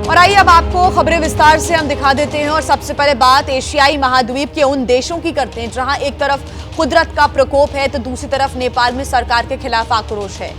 और आइए अब आपको खबरें विस्तार से हम दिखा देते हैं। और सबसे पहले बात एशियाई महाद्वीप के उन देशों की करते हैं जहां एक तरफ कुदरत का प्रकोप है तो दूसरी तरफ नेपाल में सरकार के खिलाफ आक्रोश है।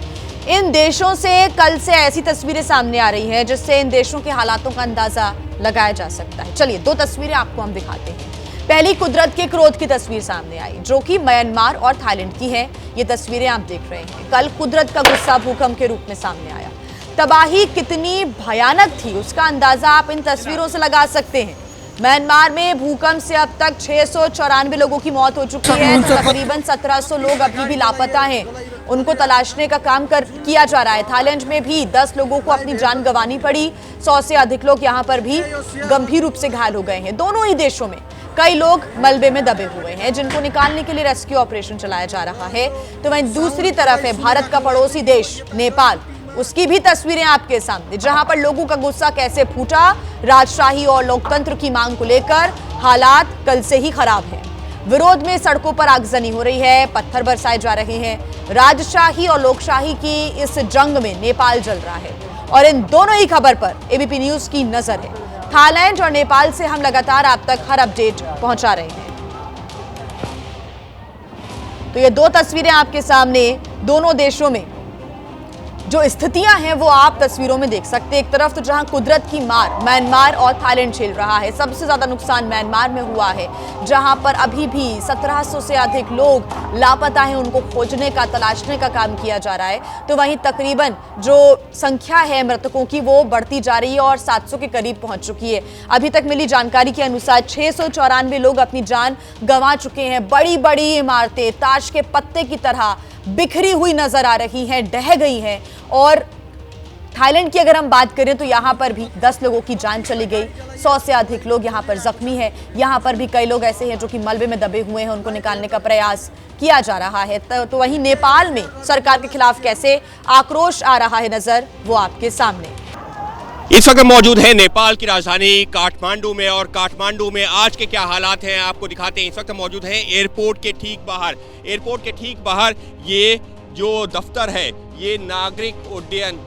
इन देशों से कल से ऐसी तस्वीरें सामने आ रही हैं जिससे इन देशों के हालातों का अंदाजा लगाया जा सकता है। चलिए दो तस्वीरें आपको हम दिखाते हैं। पहली कुदरत के क्रोध की तस्वीर सामने आई जो कि म्यांमार और थाईलैंड की है। ये तस्वीरें आप देख रहे हैं। कल कुदरत का गुस्सा भूकंप के रूप में सामने आया। तबाही कितनी भयानक थी उसका अंदाजा आप इन तस्वीरों से लगा सकते हैं। म्यांमार में भूकंप से अब तक 694 लोगों की मौत हो चुकी है तो तकरीबन 1700 लोग अभी भी लापता हैं। उनको तलाशने का काम किया जा रहा है। थाईलैंड में भी 10 लोगों को अपनी जान गंवानी पड़ी। 100 से अधिक लोग यहाँ पर भी गंभीर रूप से घायल हो गए हैं। दोनों ही देशों में कई लोग मलबे में दबे हुए हैं जिनको निकालने के लिए रेस्क्यू ऑपरेशन चलाया जा रहा है। तो वहीं दूसरी तरफ है भारत का पड़ोसी देश नेपाल। उसकी भी तस्वीरें आपके सामने जहां पर लोगों का गुस्सा कैसे फूटा। राजशाही और लोकतंत्र की मांग को लेकर हालात कल से ही खराब हैं। विरोध में सड़कों पर आगजनी हो रही है, पत्थर बरसाए जा रहे हैं। राजशाही और लोकशाही की इस जंग में नेपाल जल रहा है और इन दोनों ही खबर पर एबीपी न्यूज की नजर है। थाईलैंड और नेपाल से हम लगातार आप तक हर अपडेट पहुंचा रहे हैं। तो ये दो तस्वीरें आपके सामने दोनों देशों में जो स्थितियां हैं वो आप तस्वीरों में देख सकते हैं। एक तरफ तो जहां कुदरत की मार म्यांमार और थाईलैंड झेल रहा है। सबसे ज्यादा नुकसान म्यांमार में हुआ है जहां पर अभी भी 1700 से अधिक लोग लापता हैं। उनको खोजने का तलाशने का काम किया जा रहा है। तो वहीं तकरीबन जो संख्या है मृतकों की वो बढ़ती जा रही है और 700 के करीब पहुंच चुकी है। अभी तक मिली जानकारी के अनुसार 694 लोग अपनी जान गंवा चुके हैं। बड़ी बड़ी इमारतें ताश के पत्ते की तरह बिखरी हुई नजर आ रही हैं, ढह गई हैं। और थाईलैंड की अगर हम बात करें तो यहां पर भी 10 लोगों की जान चली गई। 100 से अधिक लोग यहां पर जख्मी हैं। यहां पर भी कई लोग ऐसे हैं जो कि मलबे में दबे हुए हैं। उनको निकालने का प्रयास किया जा रहा है। तो वहीं नेपाल में सरकार के खिलाफ कैसे आक्रोश आ रहा है नजर वो आपके सामने। इस वक्त मौजूद है नेपाल की राजधानी काठमांडू में और काठमांडू में आज के क्या हालात हैं आपको दिखाते हैं। इस वक्त मौजूद हैं एयरपोर्ट के ठीक बाहर। एयरपोर्ट के ठीक बाहर ये जो दफ्तर है ये नागरिक उड्डयन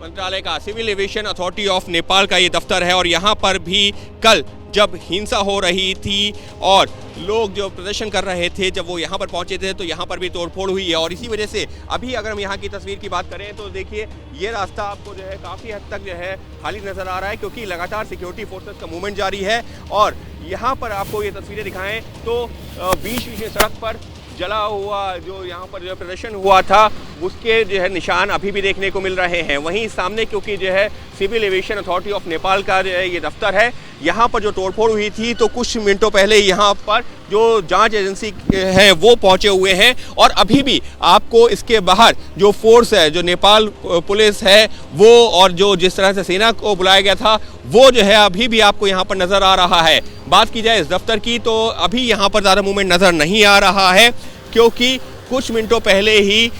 मंत्रालय का civil aviation authority of Nepal का ये दफ्तर है। और यहाँ पर भी कल जब हिंसा हो रही थी और लोग जो प्रदर्शन कर रहे थे जब वो यहाँ पर पहुँचे थे तो यहाँ पर भी तोड़फोड़ हुई है। और इसी वजह से अभी अगर हम यहाँ की तस्वीर की बात करें तो देखिए ये रास्ता आपको जो है काफ़ी हद तक जो है खाली नज़र आ रहा है क्योंकि लगातार सिक्योरिटी फोर्सेस का मूवमेंट जारी है। और यहाँ पर आपको ये तस्वीरें दिखाएं तो बीच में सड़क पर जला हुआ जो यहाँ पर जो प्रदर्शन हुआ था उसके जो है निशान अभी भी देखने को मिल रहे हैं। वहीं सामने क्योंकि जो है civil aviation authority of Nepal का जो है ये दफ्तर है यहाँ पर जो तोड़फोड़ हुई थी तो कुछ मिनटों पहले यहाँ पर जो जांच एजेंसी है वो पहुँचे हुए हैं। और अभी भी आपको इसके बाहर जो फोर्स है जो नेपाल पुलिस है वो और जो जिस तरह से सेना को बुलाया गया था वो जो है अभी भी आपको यहाँ पर नज़र आ रहा है। बात की जाए इस दफ्तर की तो अभी यहाँ पर ज़्यादा मूवमेंट नज़र नहीं आ रहा है क्योंकि कुछ मिनटों पहले ही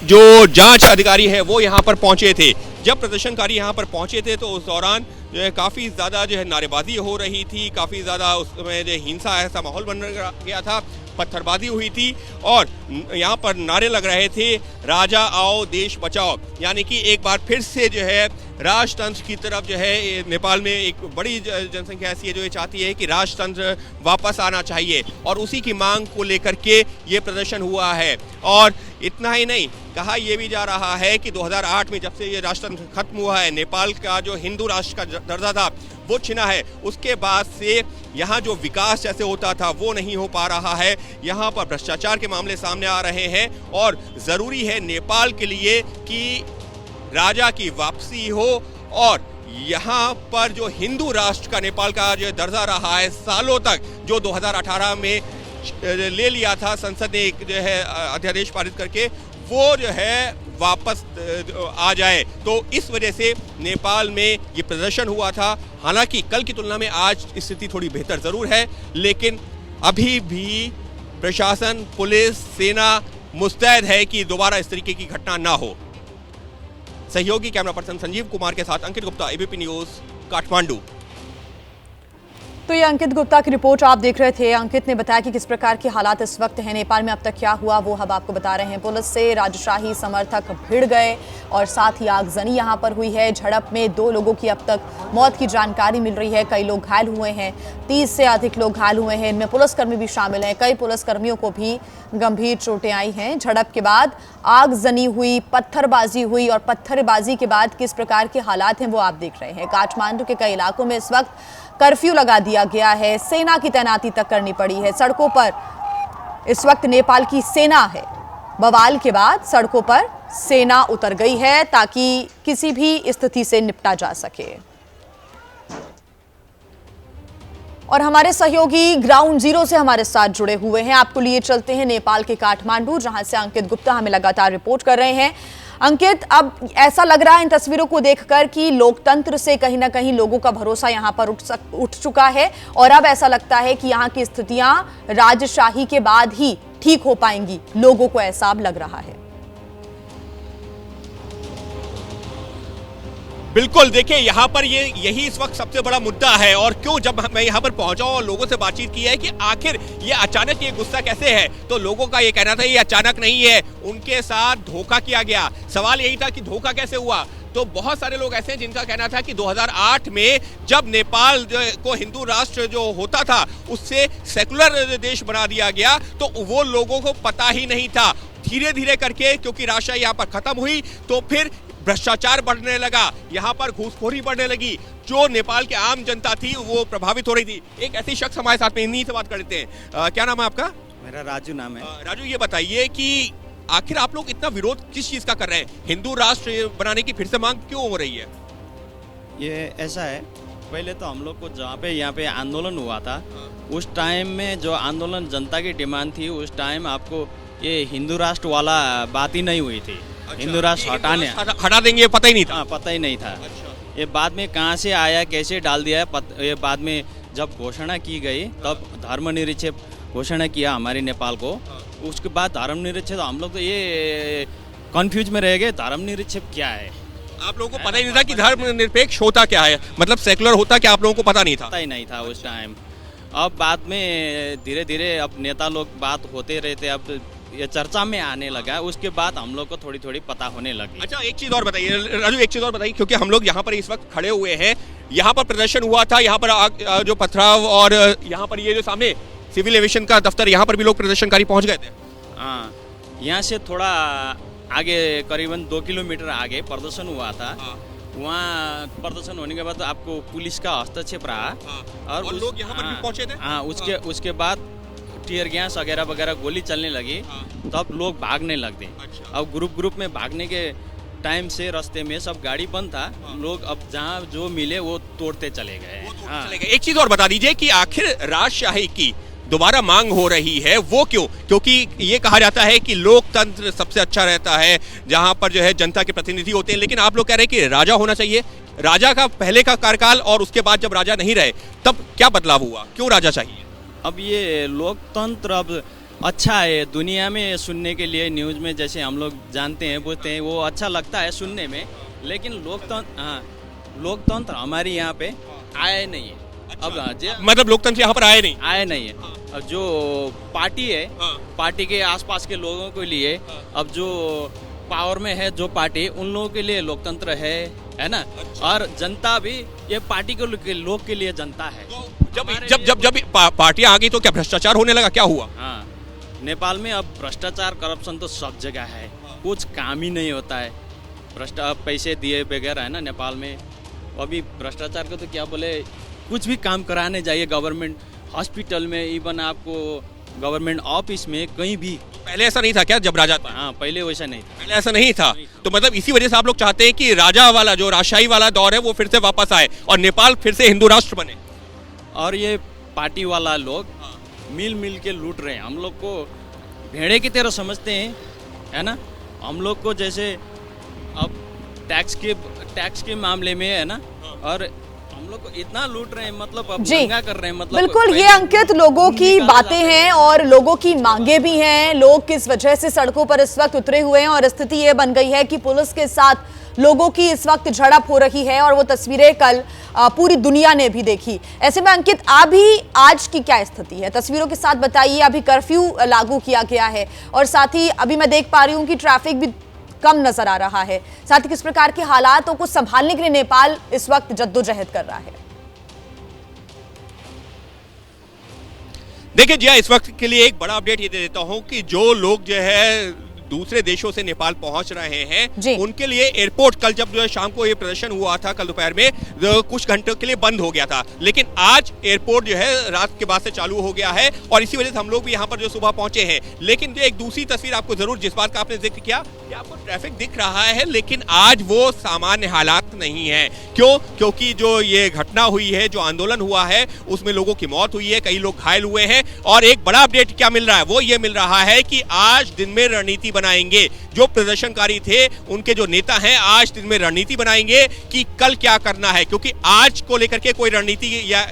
जो जांच अधिकारी है वो यहाँ पर पहुँचे थे। जब प्रदर्शनकारी यहाँ पर पहुँचे थे तो उस दौरान जो है काफ़ी ज़्यादा जो है नारेबाजी हो रही थी। काफ़ी ज़्यादा उसमें जो हिंसा ऐसा माहौल बन गया था, पत्थरबाजी हुई थी और यहाँ पर नारे लग रहे थे राजा आओ देश बचाओ। यानी कि एक बार फिर से जो है राजतंत्र की तरफ जो है नेपाल में एक बड़ी जनसंख्या ऐसी है जो ये चाहती है कि राजतंत्र वापस आना चाहिए और उसी की मांग को लेकर के ये प्रदर्शन हुआ है। और इतना ही नहीं, कहा यह भी जा रहा है कि 2008 में जब से ये राजतंत्र खत्म हुआ है, नेपाल का जो हिंदू राष्ट्र का दर्जा था वो छिना है। उसके बाद से यहाँ जो विकास जैसे होता था वो नहीं हो पा रहा है। यहाँ पर भ्रष्टाचार के मामले सामने आ रहे हैं और ज़रूरी है नेपाल के लिए कि राजा की वापसी हो और यहाँ पर जो हिंदू राष्ट्र का नेपाल का जो दर्जा रहा है सालों तक, जो 2018 में ले लिया था संसद ने एक जो है अध्यादेश पारित करके, वो जो है वापस आ जाए। तो इस वजह से नेपाल में ये प्रदर्शन हुआ था। हालांकि कल की तुलना में आज स्थिति थोड़ी बेहतर ज़रूर है लेकिन अभी भी प्रशासन, पुलिस, सेना मुस्तैद है कि दोबारा इस तरीके की घटना ना हो। सहयोगी कैमरा पर्सन संजीव कुमार के साथ अंकित गुप्ता, एबीपी न्यूज़, काठमांडू। तो ये अंकित गुप्ता की रिपोर्ट आप देख रहे थे। अंकित ने बताया कि किस प्रकार के हालात इस वक्त हैं नेपाल में। अब तक क्या हुआ वो हम आपको बता रहे हैं। पुलिस से राजशाही समर्थक भिड़ गए और साथ ही आगजनी यहां पर हुई है। झड़प में 2 लोगों की अब तक मौत की जानकारी मिल रही है। कई लोग घायल हुए हैं, 30 से अधिक लोग घायल हुए हैं। इनमें पुलिसकर्मी भी शामिल हैं। कई पुलिसकर्मियों को भी गंभीर चोटें आई हैं। झड़प के बाद आगजनी हुई, पत्थरबाजी हुई और पत्थरबाजी के बाद किस प्रकार के हालात हैं वो आप देख रहे हैं। काठमांडू के कई इलाकों में इस वक्त कर्फ्यू लगा दिया गया है। सेना की तैनाती तक करनी पड़ी है। सड़कों पर इस वक्त नेपाल की सेना है। बवाल के बाद सड़कों पर सेना उतर गई है ताकि किसी भी स्थिति से निपटा जा सके। और हमारे सहयोगी ग्राउंड जीरो से हमारे साथ जुड़े हुए हैं। आपको लिए चलते हैं नेपाल के काठमांडू, जहां से अंकित गुप्ता हमें लगातार रिपोर्ट कर रहे हैं। अंकित, अब ऐसा लग रहा है इन तस्वीरों को देखकर कि लोकतंत्र से कहीं ना कहीं लोगों का भरोसा यहां पर उठ चुका है और अब ऐसा लगता है कि यहां की स्थितियां राजशाही के बाद ही ठीक हो पाएंगी। लोगों को ऐसा अब लग रहा है। बिल्कुल, देखिए यहाँ पर यही इस वक्त सबसे बड़ा मुद्दा है। और क्यों, जब मैं यहाँ पर पहुंचा और लोगों से बातचीत की है कि आखिर ये अचानक ये गुस्सा कैसे है, तो लोगों का ये कहना था ये अचानक नहीं है, उनके साथ धोखा किया गया। सवाल यही था कि धोखा कैसे हुआ। तो बहुत सारे लोग ऐसे हैं जिनका कहना था कि 2008 में जब नेपाल को हिंदू राष्ट्र जो होता था उससे सेकुलर देश बना दिया गया, तो वो लोगों को पता ही नहीं था। धीरे धीरे करके क्योंकि राजशाही यहाँ पर खत्म हुई तो फिर भ्रष्टाचार बढ़ने लगा, यहाँ पर घूसखोरी बढ़ने लगी। जो नेपाल की आम जनता थी वो प्रभावित हो रही थी। एक ऐसी शख्स हमारे साथ में, इन्हीं से बात कर लेते हैं। क्या नाम है आपका? मेरा राजू नाम है। राजू, ये बताइए कि आखिर आप लोग इतना विरोध किस चीज का कर रहे हैं? हिंदू राष्ट्र बनाने की फिर से मांग क्यों हो रही है? ये ऐसा है, पहले तो हम लोग को जहाँ पे यहाँ पे आंदोलन हुआ था उस टाइम में जो आंदोलन जनता की डिमांड थी, उस टाइम आपको ये हिंदू राष्ट्र वाला बात ही नहीं हुई थी। अच्छा, हिंदू राष्ट्र हटा देंगे पता ही नहीं था। हाँ, पता ही नहीं था। अच्छा। ये बाद में कहाँ से आया, कैसे डाल दिया है, ये बाद में जब घोषणा की गई तब धर्मनिरपेक्ष घोषणा किया हमारे नेपाल को। उसके बाद धर्मनिरपेक्ष, तो हम लोग तो ये कंफ्यूज में रह गए, धर्मनिरपेक्ष क्या है। आप लोगों को पता ही नहीं था कि धर्मनिरपेक्ष होता क्या है, मतलब सेकुलर होता क्या, आप लोगों को पता नहीं था? पता ही नहीं था उस टाइम। अब बाद में धीरे धीरे अब नेता लोग बात होते रहते, अब ये चर्चा में आने लगा। उसके बाद हम लोग को थोड़ी थोड़ी पता होने लगी। अच्छा, एक चीज और बताइए राजू, एक चीज और बताइए, क्योंकि हम लोग यहाँ पर इस वक्त खड़े हुए हैं। यहाँ पर प्रदर्शन हुआ था, यहाँ पर जो पथराव और यहाँ पर ये जो सामने सिविल एविएशन का दफ्तर, यहाँ पर भी लोग प्रदर्शनकारी पहुंच गए थे। हाँ, यहाँ से थोड़ा आगे करीबन 2 किलोमीटर आगे प्रदर्शन हुआ था। वहाँ प्रदर्शन होने के बाद आपको पुलिस का हस्तक्षेप रहा। और लोग यहाँ पर भी पहुंचे थे। हाँ, उसके बाद टीयर गैस वगैरह वगैरह गोली चलने लगी, तब लोग भागने लगे। अच्छा। अब ग्रुप में भागने के टाइम से रास्ते में सब गाड़ी बंद था। लोग अब जहाँ जो मिले वो तोड़ते चले गए। हाँ। एक चीज और बता दीजिए कि आखिर राजशाही की दोबारा मांग हो रही है वो क्यों? क्योंकि ये कहा जाता है कि लोकतंत्र सबसे अच्छा रहता है जहां पर जो है जनता के प्रतिनिधि होते हैं, लेकिन आप लोग कह रहे हैं कि राजा होना चाहिए। राजा का पहले का कार्यकाल और उसके बाद जब राजा नहीं रहे तब क्या बदलाव हुआ, क्यों राजा चाहिए? अब ये लोकतंत्र अब अच्छा है दुनिया में सुनने के लिए, न्यूज़ में जैसे हम लोग जानते हैं बोलते हैं, वो अच्छा लगता है सुनने में। लेकिन लोकतंत्र हमारे यहाँ पे आया नहीं है। अच्छा, अब मतलब लोकतंत्र यहाँ पर आया नहीं है। अब जो पार्टी है, पार्टी के आसपास के लोगों के लिए, अब जो पावर में है जो पार्टी, उन लोगों के लिए लोकतंत्र है ना। अच्छा। और जनता भी ये पार्टी के लोग के लिए जनता है। जब पार्टियां आ गई तो क्या भ्रष्टाचार होने लगा, क्या हुआ? हाँ, नेपाल में अब भ्रष्टाचार करप्शन तो सब जगह है, कुछ काम ही नहीं होता है। पैसे दिए बगैर है ना नेपाल में। अभी भ्रष्टाचार को तो क्या बोले, कुछ भी काम कराने जाइए गवर्नमेंट हॉस्पिटल में, इवन आपको गवर्नमेंट ऑफिस में, कहीं भी। पहले ऐसा नहीं था क्या जब राजा था? हाँ, पहले वैसा नहीं था। पहले ऐसा नहीं था। तो मतलब इसी वजह से आप लोग चाहते हैं कि राजा वाला जो राजशाही वाला दौर है वो फिर से वापस आए और नेपाल फिर से हिंदू राष्ट्र बने। और ये पार्टी वाला लोग मिल के लूट रहे हैं हम लोग को, भेड़े की तरह समझते हैं, है ना। हम लोग को जैसे अब टैक्स के मामले में है ना, और हम लोग को इतना लूट रहे हैं, मतलब अब दंगा कर रहे हैं। मतलब बिल्कुल, ये अंकित लोगों की बातें हैं और लोगों की मांगे भी हैं। लोग किस वजह से सड़कों पर इस वक्त उतरे हुए हैं और स्थिति ये बन गई है कि पुलिस के साथ लोगों की इस वक्त झड़प हो रही है और वो तस्वीरें कल पूरी दुनिया ने भी देखी। ऐसे में अंकित, अभी आज की क्या स्थिति है, तस्वीरों के साथ बताइए। अभी कर्फ्यू लागू किया गया है और साथ ही अभी मैं देख पा रही हूं कि ट्रैफिक भी कम नजर आ रहा है। साथ ही किस प्रकार के हालातों को संभालने के लिए नेपाल इस वक्त जद्दोजहद कर रहा है? देखिए जी, इस वक्त के लिए एक बड़ा अपडेट ये दे देता हूं कि जो लोग जो है दूसरे देशों से नेपाल पहुंच रहे हैं, उनके लिए एयरपोर्ट कल जब जो है शाम को ये प्रदर्शन हुआ था, कल दोपहर में कुछ घंटों के लिए बंद हो गया था, लेकिन आज एयरपोर्ट जो है रात के बाद से चालू हो गया है और इसी वजह से हम लोग भी यहाँ पर जो सुबह पहुंचे हैं। लेकिन जो एक दूसरी तस्वीर आपको जरूर, जिस बात का आपने जिक्र किया कि आपको ट्रैफिक दिख रहा है, लेकिन आज वो सामान्य हालात नहीं है। क्यों? क्योंकि जो ये घटना हुई है, जो आंदोलन हुआ है, उसमें लोगों की मौत हुई है, कई लोग घायल हुए हैं और एक बड़ा अपडेट क्या मिल रहा है, वो ये मिल रहा है कि आज दिन में रणनीति बनाएंगे। जो प्रदर्शनकारी थे, उनके जो नेता हैं, आज दिन में रणनीति बनाएंगे कि कल क्या करना है, क्योंकि आज को लेकर के कोई रणनीति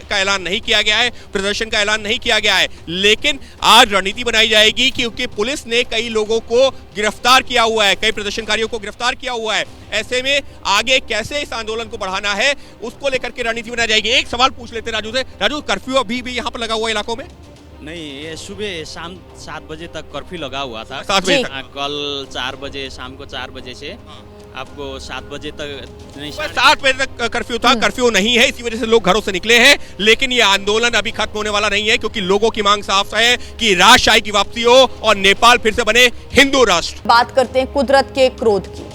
का ऐलान नहीं किया गया है, प्रदर्शन का ऐलान नहीं किया गया है, लेकिन आज रणनीति बनाई जाएगी क्योंकि पुलिस ने कई लोगों को गिरफ्तार किया हुआ है, कई प्रदर्शनकारियों को गिरफ्तार किया हुआ है। ऐसे में आगे कैसे इस आंदोलन को बढ़ाना है, उसको लेकर के रणनीति बनाई जाएगी। एक सवाल पूछ लेते राजू से। राजू, कर्फ्यू अभी भी यहाँ पर लगा हुआ इलाकों में? नहीं, ये सुबह शाम 7 बजे तक कर्फ्यू लगा हुआ था। 7 बजे तक? कल 4 बजे, शाम को 4 बजे से आपको 7 बजे तक नहीं, 7 बजे तक कर्फ्यू था। कर्फ्यू नहीं है, इसी वजह से लोग घरों से निकले हैं, लेकिन ये आंदोलन अभी खत्म होने वाला नहीं है क्योंकि लोगों की मांग साफ है कि राजशाही की वापसी हो और नेपाल फिर से बने हिंदू राष्ट्र। बात करते हैं कुदरत के क्रोध की,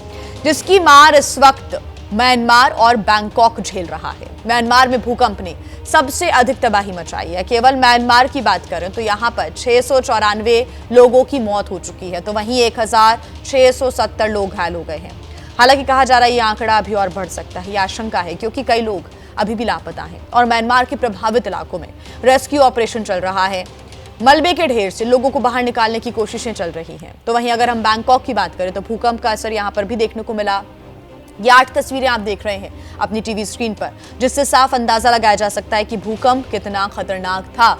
जिसकी मार इस वक्त म्यांमार और बैंकॉक झेल रहा है। म्यांमार में भूकंप ने सबसे अधिक तबाही मचाई है। केवल म्यांमार की बात करें तो यहाँ पर 694 लोगों की मौत हो चुकी है, तो वहीं 1670 लोग घायल हो गए हैं। हालांकि कहा जा रहा है ये आंकड़ा अभी और बढ़ सकता है, ये आशंका है क्योंकि कई लोग अभी भी लापता हैं और म्यांमार के प्रभावित इलाकों में रेस्क्यू ऑपरेशन चल रहा है। मलबे के ढेर से लोगों को बाहर निकालने की कोशिशें चल रही हैं। तो वहीं अगर हम बैंकॉक की बात करें तो भूकंप का असर यहाँ पर भी देखने को मिला। ये 8 तस्वीरें आप देख रहे हैं अपनी टीवी स्क्रीन पर, जिससे साफ अंदाजा लगाया जा सकता है कि भूकंप कितना खतरनाक था।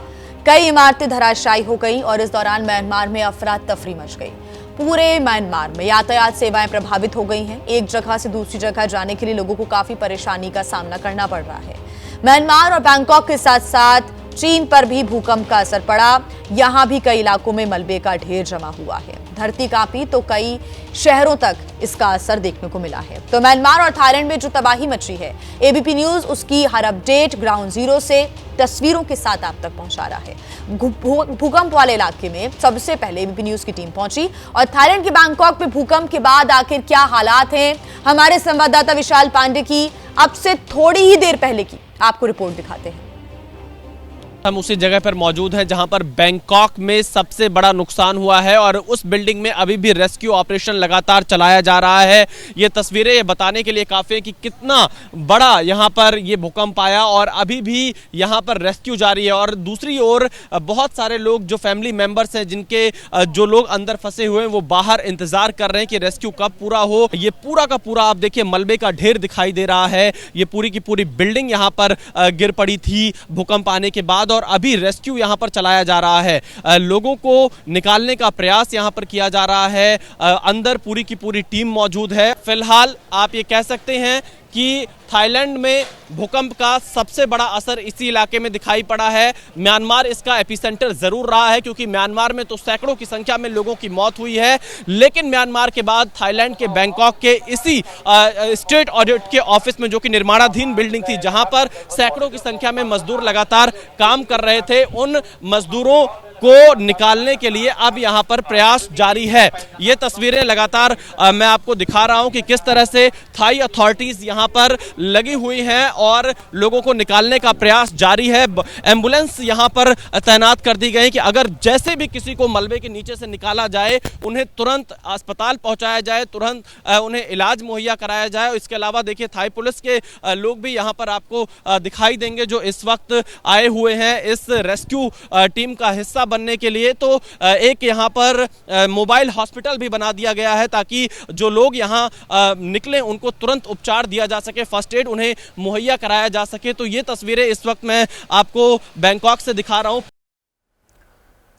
कई इमारतें धराशायी हो गई और इस दौरान म्यांमार में अफरा तफरी मच गई। पूरे म्यांमार में यातायात सेवाएं प्रभावित हो गई हैं। एक जगह से दूसरी जगह जाने के लिए लोगों को काफी परेशानी का सामना करना पड़ रहा है। म्यांमार और बैंकॉक के साथ साथ चीन पर भी भूकंप का असर पड़ा। यहां भी कई इलाकों में मलबे का ढेर जमा हुआ है। धरती कांपी तो कई शहरों तक इसका असर देखने को मिला है। तो म्यांमार और थाईलैंड में जो तबाही मची है, एबीपी न्यूज उसकी हर अपडेट ग्राउंड जीरो से तस्वीरों के साथ आप तक पहुंचा रहा है। भूकंप वाले इलाके में सबसे पहले एबीपी न्यूज की टीम पहुंची और थाईलैंड के बैंकॉक में भूकंप के बाद आखिर क्या हालात हैं, हमारे संवाददाता विशाल पांडे की अब से थोड़ी ही देर पहले की आपको रिपोर्ट दिखाते हैं। हम उसी जगह पर मौजूद हैं जहां पर बैंकॉक में सबसे बड़ा नुकसान हुआ है और उस बिल्डिंग में अभी भी रेस्क्यू ऑपरेशन लगातार चलाया जा रहा है। ये तस्वीरें ये बताने के लिए काफ़ी है कि कितना बड़ा यहां पर ये भूकंप आया और अभी भी यहां पर रेस्क्यू जारी है। और दूसरी ओर बहुत सारे लोग जो फैमिली मेंबर्स हैं, जिनके जो लोग अंदर फंसे हुए हैं, वो बाहर इंतजार कर रहे हैं कि रेस्क्यू कब पूरा हो। ये पूरा का पूरा आप देखिए मलबे का ढेर दिखाई दे रहा है। ये पूरी की पूरी बिल्डिंग यहाँ पर गिर पड़ी थी भूकंप आने के बाद और अभी रेस्क्यू यहां पर चलाया जा रहा है। लोगों को निकालने का प्रयास यहां पर किया जा रहा है। अंदर पूरी की पूरी टीम मौजूद है। फिलहाल आप ये कह सकते हैं कि थाईलैंड में भूकंप का सबसे बड़ा असर इसी इलाके में दिखाई पड़ा है। म्यांमार इसका एपिसेंटर जरूर रहा है क्योंकि म्यांमार में तो सैकड़ों की संख्या में लोगों की मौत हुई है, लेकिन म्यांमार के बाद थाईलैंड के बैंकॉक के इसी स्टेट ऑडिट के ऑफिस में, जो कि निर्माणाधीन बिल्डिंग थी, जहां पर सैकड़ों की संख्या में मजदूर लगातार काम कर रहे थे, उन मजदूरों को निकालने के लिए अब यहां पर प्रयास जारी है। ये तस्वीरें लगातार मैं आपको दिखा रहा हूं कि किस तरह से थाई अथॉरिटीज यहां पर लगी हुई हैं और लोगों को निकालने का प्रयास जारी है। एम्बुलेंस यहां पर तैनात कर दी गई कि अगर जैसे भी किसी को मलबे के नीचे से निकाला जाए, उन्हें तुरंत अस्पताल पहुंचाया जाए, तुरंत उन्हें इलाज मुहैया कराया जाए। इसके अलावा देखिए थाई पुलिस के लोग भी यहां पर आपको दिखाई देंगे, जो इस वक्त आए हुए हैं इस रेस्क्यू टीम का हिस्सा बनने के लिए। तो एक यहाँ पर मोबाइल हॉस्पिटल भी बना दिया गया है ताकि जो लोग यहाँ निकले उनको तुरंत उपचार दिया जा सके, फर्स्ट एड उन्हें मुहैया कराया जा सके। तो ये तस्वीरें इस वक्त मैं आपको बैंकॉक से दिखा रहा हूँ।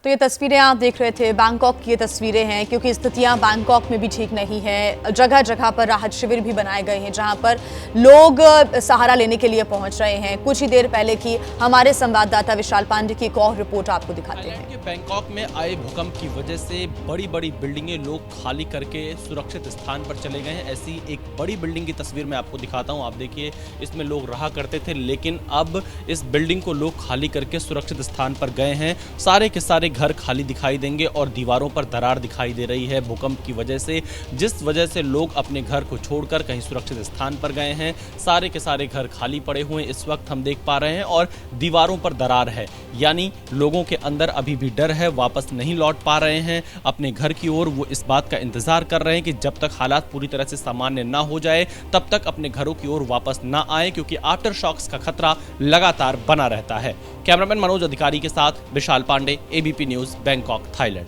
तो ये तस्वीरें आप देख रहे थे, बैंकॉक की ये तस्वीरें हैं, क्योंकि स्थितियां बैंकॉक में भी ठीक नहीं है। जगह जगह पर राहत शिविर भी बनाए गए हैं जहां पर लोग सहारा लेने के लिए पहुंच रहे हैं। कुछ ही देर पहले की हमारे संवाददाता विशाल पांडे की एक और रिपोर्ट आपको दिखाते हैं। बैंकॉक में आए भूकंप की वजह से बड़ी बड़ी बिल्डिंगें लोग खाली करके सुरक्षित स्थान पर चले गए हैं। ऐसी एक बड़ी बिल्डिंग की तस्वीर मैं आपको दिखाता हूं। आप देखिए, इसमें लोग रहा करते थे, लेकिन अब इस बिल्डिंग को लोग खाली करके सुरक्षित स्थान पर गए हैं। सारे के सारे घर खाली दिखाई देंगे और दीवारों पर दरार दिखाई दे रही है भूकंप की वजह से, जिस वजह से लोग अपने घर को छोड़कर कहीं सुरक्षित स्थान पर गए हैं। सारे के सारे घर खाली पड़े हुए इस वक्त हम देख पा रहे हैं और दीवारों पर दरार है, यानी लोगों के अंदर अभी भी डर है, वापस नहीं लौट पा रहे हैं अपने घर की ओर। वो इस बात का इंतजार कर रहे हैं कि जब तक हालात पूरी तरह से सामान्य ना हो जाए तब तक अपने घरों की ओर वापस ना आए, क्योंकि आफ्टर शॉक्स का खतरा लगातार बना रहता है। कैमरामैन मनोज अधिकारी के साथ Vishal Pandey, ABP news, Bangkok, Thailand.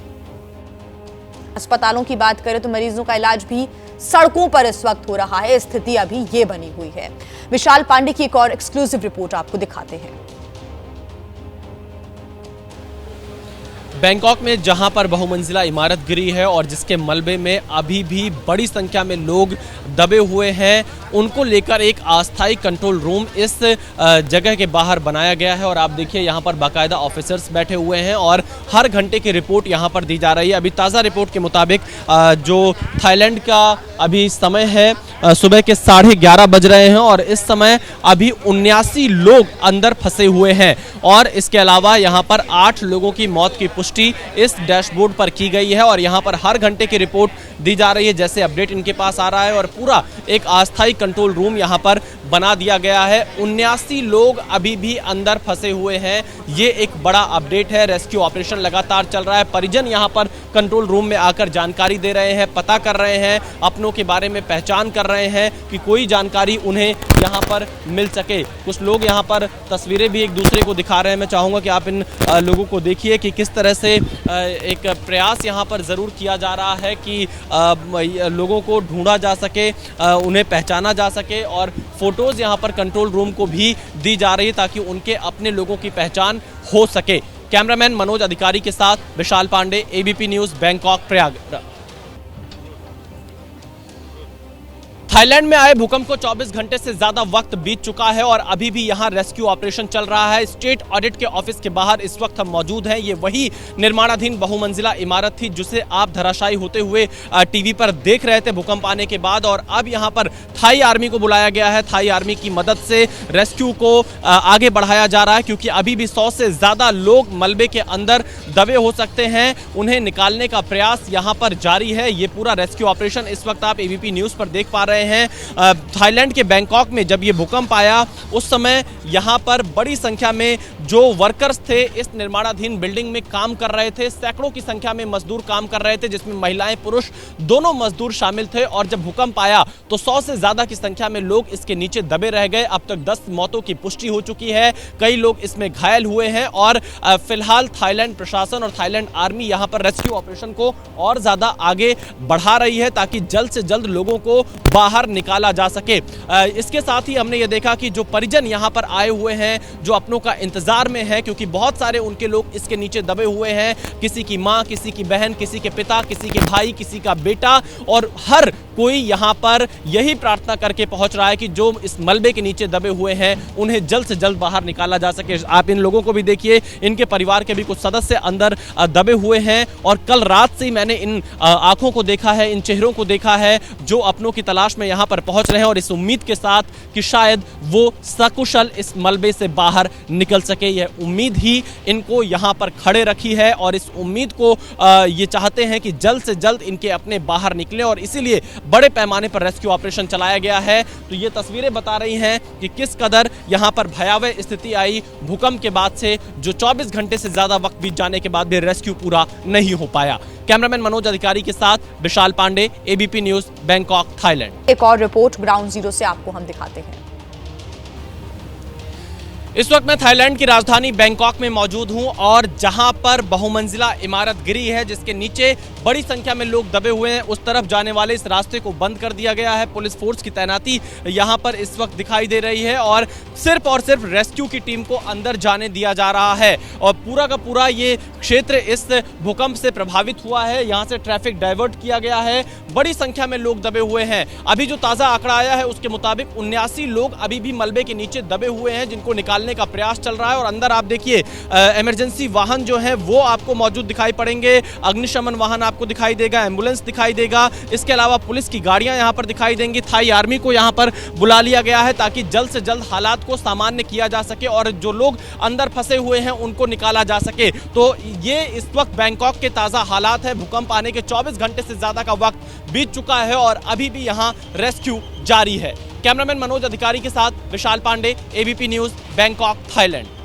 अस्पतालों की बात करें तो मरीजों का इलाज भी सड़कों पर इस वक्त हो रहा है। स्थिति अभी ये बनी हुई है। विशाल पांडे की एक और एक्सक्लूसिव रिपोर्ट आपको दिखाते हैं। बैंकॉक में जहां पर बहुमंजिला इमारत गिरी है और जिसके मलबे में अभी भी बड़ी संख्या में लोग दबे हुए हैं, उनको लेकर एक अस्थायी कंट्रोल रूम इस जगह के बाहर बनाया गया है। और आप देखिए, यहां पर बाकायदा ऑफिसर्स बैठे हुए हैं और हर घंटे की रिपोर्ट यहां पर दी जा रही है। अभी ताज़ा रिपोर्ट के मुताबिक जो थाईलैंड का अभी समय है, सुबह के 11:30 बज रहे हैं और इस समय अभी 79 लोग अंदर फंसे हुए हैं। और इसके अलावा यहाँ पर 8 लोगों की मौत की पुष्टि इस डैशबोर्ड पर की गई है और यहाँ पर हर घंटे की रिपोर्ट दी जा रही है, जैसे अपडेट इनके पास आ रहा है। और पूरा एक अस्थायी कंट्रोल रूम यहाँ पर बना दिया गया है। 79 लोग अभी भी अंदर फंसे हुए हैं, ये एक बड़ा अपडेट है। रेस्क्यू ऑपरेशन लगातार चल रहा है। परिजन यहाँ पर कंट्रोल रूम में आकर जानकारी दे रहे हैं, पता कर रहे हैं, अपनों के बारे में पहचान कर रहे हैं कि कोई जानकारी उन्हें यहाँ पर मिल सके। कुछ लोग यहाँ पर तस्वीरें भी एक दूसरे को दिखा रहे हैं। मैं चाहूँगा कि आप इन लोगों को देखिए कि किस तरह से एक प्रयास यहाँ पर ज़रूर किया जा रहा है कि लोगों को ढूंढा जा सके, उन्हें पहचाना जा सके। और फोटोज़ यहाँ पर कंट्रोल रूम को भी दी जा रही है ताकि उनके अपने लोगों की पहचान हो सके। कैमरामैन मनोज अधिकारी के साथ Vishal Pandey, ABP news, Bangkok, Prayag. Thailand में आए भूकंप को 24 घंटे से ज्यादा वक्त बीत चुका है और अभी भी यहां रेस्क्यू ऑपरेशन चल रहा है। स्टेट ऑडिट के ऑफिस के बाहर इस वक्त हम मौजूद हैं। ये वही निर्माणाधीन बहुमंजिला इमारत थी जिसे आप धराशायी होते हुए टीवी पर देख रहे थे भूकंप आने के बाद। और अब यहां पर थाई आर्मी को बुलाया गया है। थाई आर्मी की मदद से रेस्क्यू को आगे बढ़ाया जा रहा है, क्योंकि अभी भी 100 से ज्यादा लोग मलबे के अंदर दबे हो सकते हैं। उन्हें निकालने का प्रयास यहां पर जारी है। ये पूरा रेस्क्यू ऑपरेशन इस वक्त आप एबीपी न्यूज पर देख पा रहे हैं। थाईलैंड के बैंकॉक में जब ये भूकंप आया उस समय यहां पर बड़ी संख्या में जो वर्कर्स थे इस निर्माणाधीन बिल्डिंग में काम कर रहे थे। सैकड़ों की संख्या में मजदूर काम कर रहे थे, जिसमें महिलाएं पुरुष दोनों मजदूर शामिल थे। और जब भूकंप आया तो 100 से ज्यादा की संख्या में लोग इसके नीचे दबे रह गए। अब तक 10 मौतों की पुष्टि हो चुकी है, कई लोग इसमें घायल हुए हैं। और फिलहाल थाईलैंड प्रशासन और थाईलैंड आर्मी यहां पर रेस्क्यू ऑपरेशन को और ज्यादा आगे बढ़ा रही है ताकि जल्द से जल्द लोगों को बाहर निकाला जा सके। इसके साथ ही हमने ये देखा कि जो परिजन यहाँ पर आए हुए हैं, जो अपनों का इंतजार में है, क्योंकि बहुत सारे उनके लोग इसके नीचे दबे हुए हैं। किसी की माँ, किसी की बहन, किसी के पिता, किसी के भाई, किसी का बेटा, और हर कोई यहाँ पर यही प्रार्थना करके पहुंच रहा है कि जो इस मलबे के नीचे दबे हुए हैं उन्हें जल्द से जल्द बाहर निकाला जा सके। आप इन लोगों को भी देखिए, इनके परिवार के भी कुछ सदस्य अंदर दबे हुए हैं। और कल रात से ही मैंने इन आंखों को देखा है, इन चेहरों को देखा है जो अपनों की तलाश में यहाँ पर पहुंच रहे हैं और इस उम्मीद के साथ कि शायद वो सकुशल इस मलबे से बाहर निकल सके। यह उम्मीद ही इनको यहाँ पर खड़े रखी है और इस उम्मीद को ये चाहते हैं कि जल्द से जल्द इनके अपने बाहर निकले, और इसीलिए बड़े पैमाने पर रेस्क्यू ऑपरेशन चलाया गया है। तो ये तस्वीरें बता रही हैं कि किस कदर यहाँ पर भयावह स्थिति आई भूकंप के बाद से, जो 24 घंटे से ज्यादा वक्त बीत जाने के बाद भी रेस्क्यू पूरा नहीं हो पाया। कैमरामैन मनोज अधिकारी के साथ Vishal Pandey, ABP news, Bangkok, Thailand. एक और रिपोर्ट ग्राउंड जीरो से आपको हम दिखाते हैं। इस वक्त मैं थाईलैंड की राजधानी बैंकॉक में मौजूद हूं और जहां पर बहुमंजिला इमारत गिरी है जिसके नीचे बड़ी संख्या में लोग दबे हुए हैं, उस तरफ जाने वाले इस रास्ते को बंद कर दिया गया है। पुलिस फोर्स की तैनाती यहां पर इस वक्त दिखाई दे रही है और सिर्फ रेस्क्यू की टीम को अंदर जाने दिया जा रहा है। और पूरा का पूरा ये क्षेत्र इस भूकंप से प्रभावित हुआ है, यहाँ से ट्रैफिक डाइवर्ट किया गया है, बड़ी संख्या में लोग दबे हुए हैं। अभी जो ताज़ा आंकड़ा आया है उसके मुताबिक 79 लोग अभी भी मलबे के नीचे दबे हुए हैं जिनको निकालने का प्रयास चल रहा है। और अंदर आप देखिए इमरजेंसी वाहन जो है वो आपको मौजूद दिखाई पड़ेंगे, अग्निशमन वाहन आपको दिखाई देगा, एम्बुलेंस दिखाई देगा, इसके अलावा पुलिस की गाड़ियां यहां पर दिखाई देंगी। थाई आर्मी को यहां पर बुला लिया गया है ताकि जल्द से जल्द हालात को सामान्य किया जा सके और जो लोग अंदर फंसे हुए हैं उनको निकाला जा सके। तो ये इस वक्त बैंकॉक के ताज़ा हालात है। भूकंप आने के 24 घंटे से ज़्यादा का वक्त बीत चुका है और अभी भी यहाँ रेस्क्यू जारी है। कैमरामैन मनोज अधिकारी के साथ Vishal Pandey, ABP news, Bangkok, Thailand.